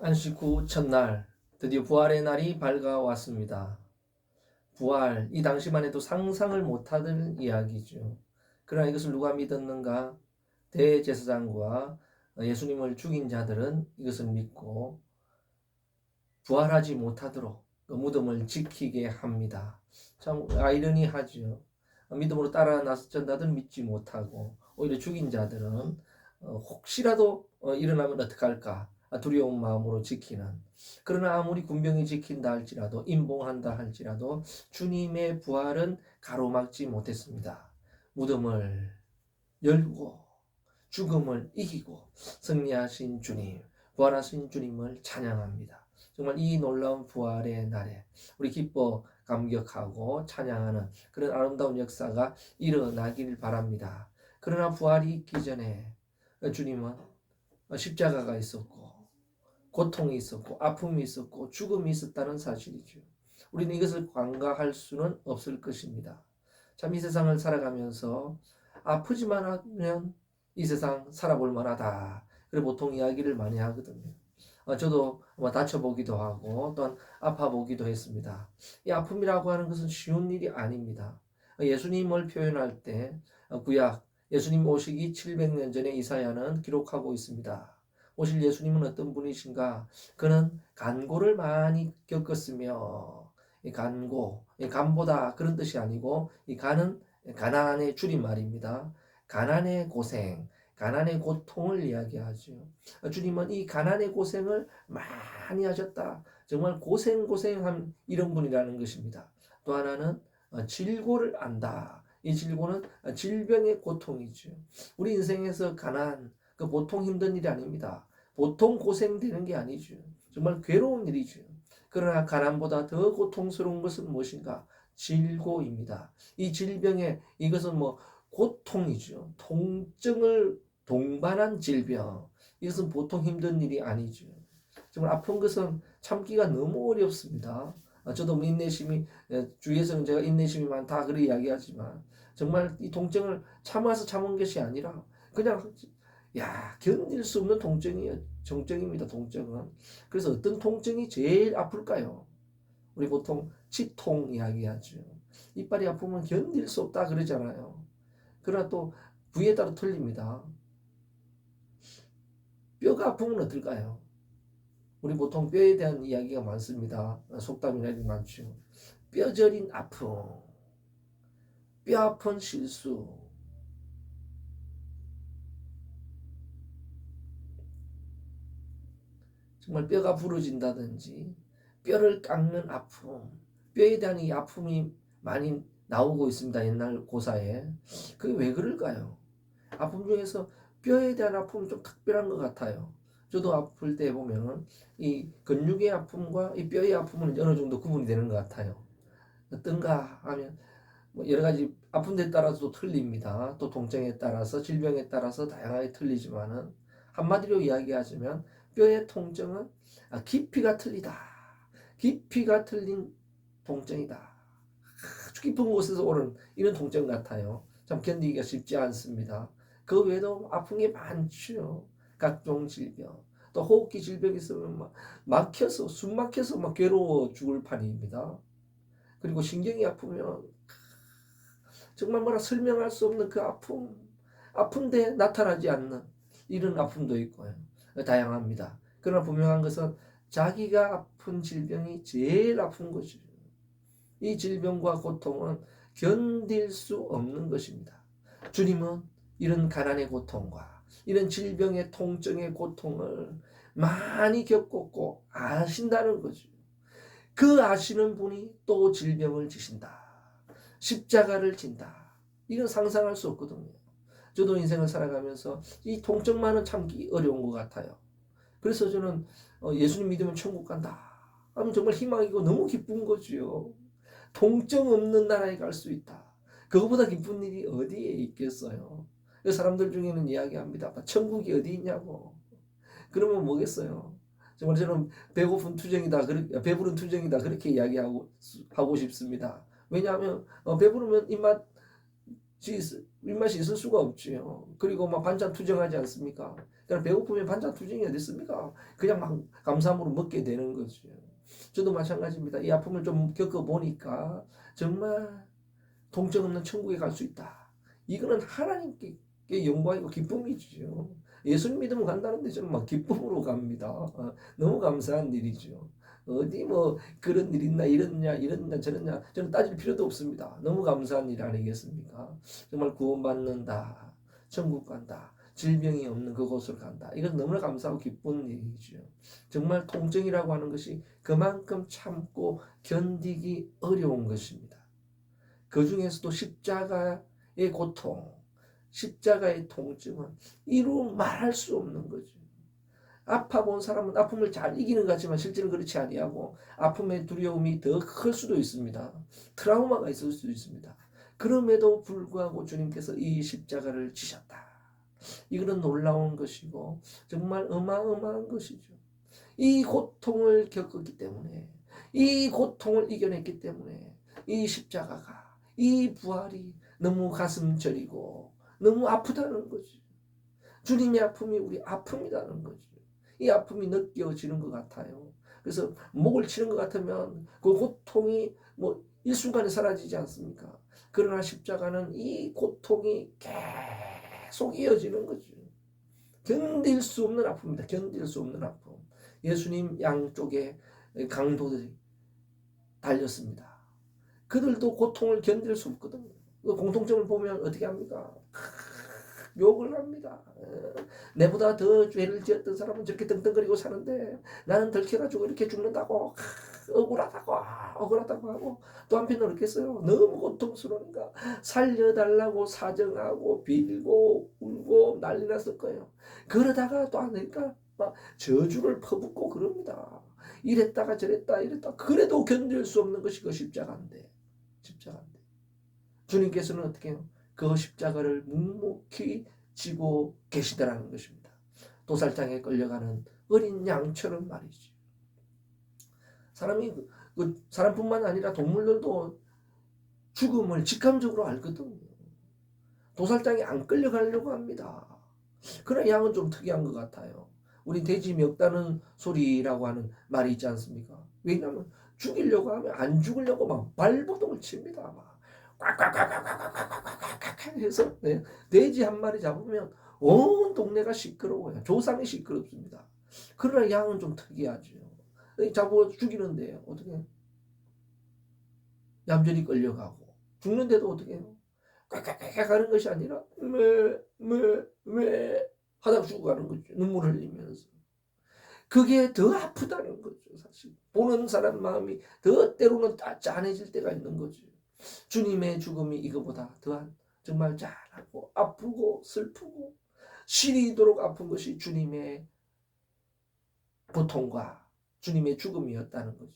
안식 후 첫날, 드디어 부활의 날이 밝아왔습니다. 부활, 이 당시만 해도 상상을 못하던 이야기죠. 그러나 이것을 누가 믿었는가? 대제사장과 예수님을 죽인 자들은 이것을 믿고 부활하지 못하도록 그 무덤을 지키게 합니다. 참 아이러니하죠. 믿음으로 따라 나선 자들은 믿지 못하고 오히려 죽인 자들은 혹시라도 일어나면 어떡할까 두려운 마음으로 지키는. 그러나 아무리 군병이 지킨다 할지라도 임봉한다 할지라도 주님의 부활은 가로막지 못했습니다. 무덤을 열고 죽음을 이기고 승리하신 주님, 부활하신 주님을 찬양합니다. 정말 이 놀라운 부활의 날에 우리 기뻐 감격하고 찬양하는 그런 아름다운 역사가 일어나길 바랍니다. 그러나 부활이 있기 전에 주님은 십자가가 있었고 고통이 있었고 아픔이 있었고 죽음이 있었다는 사실이죠. 우리는 이것을 간과할 수는 없을 것입니다. 참 이 세상을 살아가면서 아프지만 하면 이 세상 살아볼 만하다. 그래 보통 이야기를 많이 하거든요. 저도 다쳐보기도 하고 또한 아파보기도 했습니다. 이 아픔이라고 하는 것은 쉬운 일이 아닙니다. 예수님을 표현할 때 구약 예수님 오시기 700년 전에 이사야는 기록하고 있습니다. 오실 예수님은 어떤 분이신가? 그는 간고를 많이 겪었으며, 이 간고, 이 간보다 그런 뜻이 아니고 이 간은 가난의 줄임말입니다. 가난의 고생, 가난의 고통을 이야기하죠. 주님은 이 가난의 고생을 많이 하셨다. 정말 고생한 이런 분이라는 것입니다. 또 하나는 질고를 안다. 이 질고는 질병의 고통이죠. 우리 인생에서 가난, 그 보통 힘든 일이 아닙니다. 보통 고생되는 게 아니죠. 정말 괴로운 일이죠. 그러나 가난보다 더 고통스러운 것은 무엇인가? 질고입니다. 이 질병의 이것은 고통이죠. 통증을 동반한 질병. 이것은 보통 힘든 일이 아니죠. 정말 아픈 것은 참기가 너무 어렵습니다. 저도 인내심이 주위에서는 제가 인내심이 많다 그렇게 이야기하지만 정말 이 통증을 참아서 참은 것이 아니라 그냥 견딜 수 없는 통증이에요. 정증입니다. 통증은. 그래서 어떤 통증이 제일 아플까요? 우리 보통 치통 이야기하죠. 이빨이 아프면 견딜 수 없다 그러잖아요. 그러나 또 부위에 따라 틀립니다. 뼈가 아프면 어떨까요? 우리 보통 뼈에 대한 이야기가 많습니다. 속담이나 이런 많죠. 뼈저린 아픔, 뼈 아픈 실수, 정말 뼈가 부러진다든지 뼈를 깎는 아픔, 뼈에 대한 이 아픔이 많이 나오고 있습니다. 옛날 고사에. 그게 왜 그럴까요? 아픔 중에서 뼈에 대한 아픔은 좀 특별한 것 같아요. 저도 아플 때 보면은 이 근육의 아픔과 이 뼈의 아픔은 어느 정도 구분이 되는 것 같아요. 어떤가 하면 여러 가지 아픈 데 따라서도 틀립니다. 또 통증에 따라서 질병에 따라서 다양하게 틀리지만은 한마디로 이야기하자면 뼈의 통증은 깊이가 틀리다. 깊이가 틀린 통증이다. 아주 깊은 곳에서 오는 이런 통증 같아요. 참 견디기가 쉽지 않습니다. 그 외에도 아픈 게 많죠. 각종 질병. 또 호흡기 질병이 있으면 막혀서 숨 막혀서 괴로워 죽을 판입니다. 그리고 신경이 아프면 정말 설명할 수 없는 그 아픔, 아픈데 나타나지 않는 이런 아픔도 있고요. 다양합니다. 그러나 분명한 것은 자기가 아픈 질병이 제일 아픈 거죠. 이 질병과 고통은 견딜 수 없는 것입니다. 주님은 이런 가난의 고통과 이런 질병의 통증의 고통을 많이 겪었고 아신다는 거죠. 그 아시는 분이 또 질병을 지신다. 십자가를 진다. 이건 상상할 수 없거든요. 저도 인생을 살아가면서 이 통증만은 참기 어려운 것 같아요. 그래서 저는 예수님 믿으면 천국 간다 하면 정말 희망이고 너무 기쁜 거지요. 통증 없는 나라에 갈 수 있다. 그거보다 기쁜 일이 어디에 있겠어요. 사람들 중에는 이야기합니다. 천국이 어디 있냐고. 그러면 뭐겠어요. 정말 저는 배고픈 투정이다, 배부른 투정이다 그렇게 이야기하고 싶습니다. 왜냐하면 배부르면 입맛 입맛이 있을 수가 없지요. 그리고 막 반찬 투정하지 않습니까? 그러니까 배고프면 반찬 투정이 어디 있습니까? 그냥 막 감사함으로 먹게 되는 거죠. 저도 마찬가지입니다. 이 아픔을 좀 겪어보니까 정말 통증 없는 천국에 갈 수 있다. 이거는 하나님께 영광이고 기쁨이죠. 예수님 믿으면 간다는데 저는 막 기쁨으로 갑니다. 너무 감사한 일이죠. 어디 뭐 그런 일 있나 이러냐 저러냐 저는 따질 필요도 없습니다. 너무 감사한 일 아니겠습니까? 정말 구원받는다. 천국 간다. 질병이 없는 그곳으로 간다. 이건 너무나 감사하고 기쁜 일이죠. 정말 통증이라고 하는 것이 그만큼 참고 견디기 어려운 것입니다. 그 중에서도 십자가의 고통, 십자가의 통증은 이루 말할 수 없는 거죠. 아파 본 사람은 아픔을 잘 이기는 것 같지만 실제는 그렇지 아니하고 아픔의 두려움이 더 클 수도 있습니다. 트라우마가 있을 수도 있습니다. 그럼에도 불구하고 주님께서 이 십자가를 지셨다. 이거는 놀라운 것이고 정말 어마어마한 것이죠. 이 고통을 겪었기 때문에 이 고통을 이겨냈기 때문에 이 십자가가 이 부활이 너무 가슴 저리고 너무 아프다는 거지. 주님의 아픔이 우리 아픔이라는 거지. 이 아픔이 느껴지는 것 같아요. 그래서 목을 치는 것 같으면 그 고통이 뭐 일순간에 사라지지 않습니까? 그러나 십자가는 이 고통이 계속 이어지는 거죠. 견딜 수 없는 아픔입니다. 견딜 수 없는 아픔. 예수님 양쪽에 강도들이 달렸습니다. 그들도 고통을 견딜 수 없거든요. 그 공통점을 보면 어떻게 합니까? 욕을 합니다. 내보다 더 죄를 지었던 사람은 저렇게 떵떵거리고 사는데 나는 들켜가지고 이렇게 죽는다고 억울하다고 하고 또 한편으로 그랬어요. 너무 고통스러우니까 살려달라고 사정하고 빌고 울고 난리 났을 거예요. 그러다가 또 하니까 막 저주를 퍼붓고 그럽니다. 이랬다가 저랬다 이랬다. 그래도 견딜 수 없는 것이 그 십자가인데 주님께서는 어떻게 해요? 그 십자가를 묵묵히 지고 계시더라는 것입니다. 도살장에 끌려가는 어린 양처럼 말이지. 사람뿐만 아니라 동물들도 죽음을 직감적으로 알거든요. 도살장에 안 끌려가려고 합니다. 그러나 양은 좀 특이한 것 같아요. 우리 돼지 멱다는 소리라고 하는 말이 있지 않습니까? 왜냐하면 죽이려고 하면 안 죽으려고 막 발버둥을 칩니다. 막 꽉꽉꽉꽉꽉꽉꽉꽉 해서 돼지 한 마리 잡으면 온 동네가 시끄러워요. 조상이 시끄럽습니다. 그러나 양은 좀 특이하죠. 잡아 죽이는데 어떻게 얌전히 끌려가고 죽는데도 어떻게 해요? 꽉꽉꽉 하는 것이 아니라 왜 하다 죽어가는 거죠. 눈물 흘리면서. 그게 더 아프다는 거죠. 사실 보는 사람 마음이 더 때로는 짠해질 때가 있는 거죠. 주님의 죽음이 이거보다 더한 정말 짠하고 아프고 슬프고 시리도록 아픈 것이 주님의 고통과 주님의 죽음이었다는 거죠.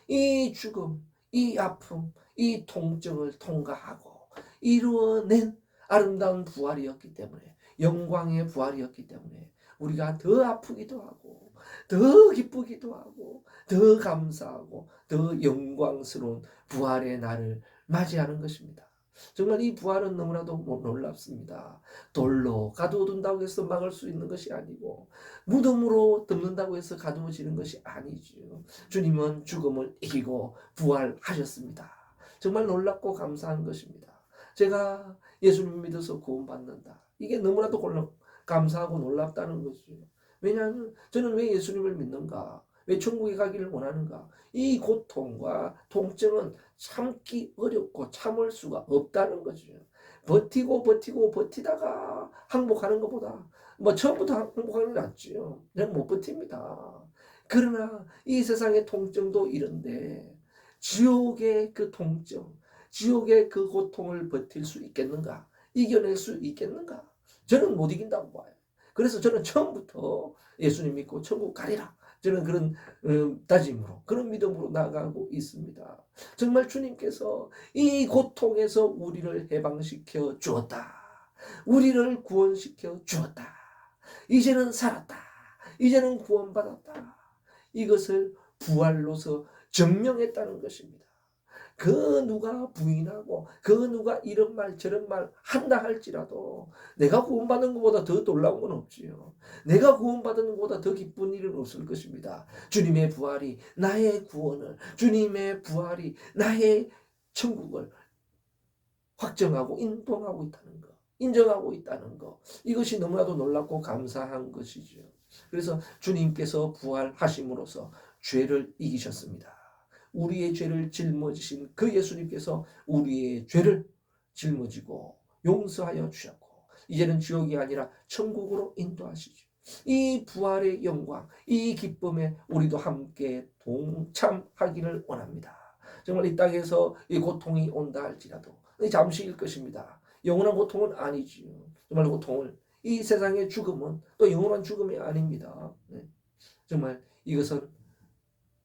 이 죽음, 이 아픔, 이 통증을 통과하고 이루어낸 아름다운 부활이었기 때문에 영광의 부활이었기 때문에 우리가 더 아프기도 하고 더 기쁘기도 하고 더 감사하고 더 영광스러운 부활의 날을 맞이하는 것입니다. 정말 이 부활은 너무나도 놀랍습니다. 돌로 가두어둔다고 해서 막을 수 있는 것이 아니고 무덤으로 덮는다고 해서 가두어지는 것이 아니죠. 주님은 죽음을 이기고 부활하셨습니다. 정말 놀랍고 감사한 것입니다. 제가 예수님 믿어서 구원받는다. 이게 너무나도 감사하고 놀랍다는 거죠. 왜냐하면 저는 왜 예수님을 믿는가? 왜 천국에 가기를 원하는가? 이 고통과 통증은 참기 어렵고 참을 수가 없다는 거죠. 버티다가 항복하는 것보다 뭐 처음부터 항복하는 게 낫지요. 그냥 못 버팁니다. 그러나 이 세상의 통증도 이런데 지옥의 그 통증, 지옥의 그 고통을 버틸 수 있겠는가? 이겨낼 수 있겠는가? 저는 못 이긴다고 봐요. 그래서 저는 처음부터 예수님 믿고 천국 가리라. 저는 그런 다짐으로 그런 믿음으로 나아가고 있습니다. 정말 주님께서 이 고통에서 우리를 해방시켜 주었다. 우리를 구원시켜 주었다. 이제는 살았다. 이제는 구원받았다. 이것을 부활로서 증명했다는 것입니다. 그 누가 부인하고 그 누가 이런 말 저런 말 한다 할지라도 내가 구원받는 것보다 더 놀라운 건 없지요. 내가 구원받는 것보다 더 기쁜 일은 없을 것입니다. 주님의 부활이 나의 구원을, 주님의 부활이 나의 천국을 확정하고 인도하고 있다는 것, 인정하고 있다는 것, 이것이 너무나도 놀랍고 감사한 것이죠. 그래서 주님께서 부활하심으로써 죄를 이기셨습니다. 우리의 죄를 짊어지신 그 예수님께서 우리의 죄를 짊어지고 용서하여 주셨고 이제는 지옥이 아니라 천국으로 인도하시죠. 이 부활의 영광, 이 기쁨에 우리도 함께 동참하기를 원합니다. 정말 이 땅에서 이 고통이 온다 할지라도 잠시일 것입니다. 영원한 고통은 아니지요. 정말 고통을, 이 세상의 죽음은 또 영원한 죽음이 아닙니다. 정말 이것은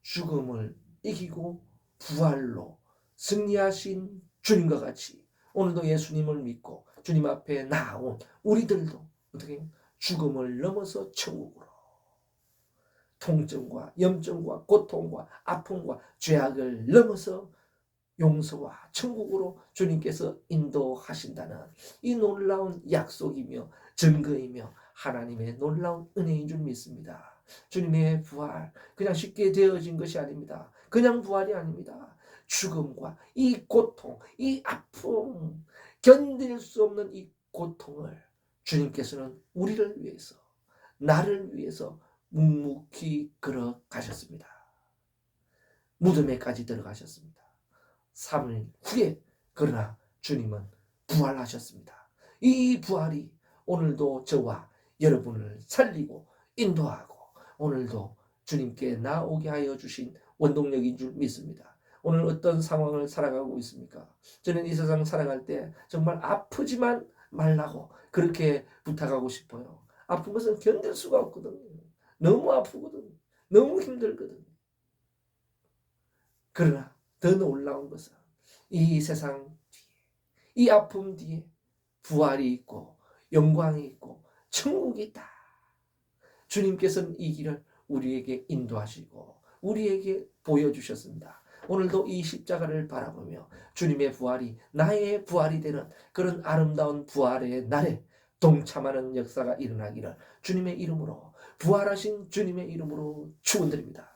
죽음을 이기고 부활로 승리하신 주님과 같이 오늘도 예수님을 믿고 주님 앞에 나온 우리들도 어떻게 죽음을 넘어서 천국으로, 통증과 염증과 고통과 아픔과 죄악을 넘어서 용서와 천국으로 주님께서 인도하신다는 이 놀라운 약속이며 증거이며 하나님의 놀라운 은혜인 줄 믿습니다. 주님의 부활 그냥 쉽게 되어진 것이 아닙니다. 그냥 부활이 아닙니다. 죽음과 이 고통, 이 아픔, 견딜 수 없는 이 고통을 주님께서는 우리를 위해서, 나를 위해서 묵묵히 걸어가셨습니다. 무덤에까지 들어가셨습니다. 3일 후에 그러나 주님은 부활하셨습니다. 이 부활이 오늘도 저와 여러분을 살리고 인도하고 오늘도 주님께 나오게 하여 주신 원동력인 줄 믿습니다. 오늘 어떤 상황을 살아가고 있습니까? 저는 이 세상 살아갈 때 정말 아프지만 말라고 그렇게 부탁하고 싶어요. 아픈 것은 견딜 수가 없거든요. 너무 아프거든. 너무 힘들거든. 그러나 더 놀라운 것은 이 세상 뒤에, 이 아픔 뒤에 부활이 있고 영광이 있고 천국이 있다. 주님께서는 이 길을 우리에게 인도하시고 우리에게 보여주셨습니다. 오늘도 이 십자가를 바라보며 주님의 부활이 나의 부활이 되는 그런 아름다운 부활의 날에 동참하는 역사가 일어나기를 주님의 이름으로, 부활하신 주님의 이름으로 축원드립니다.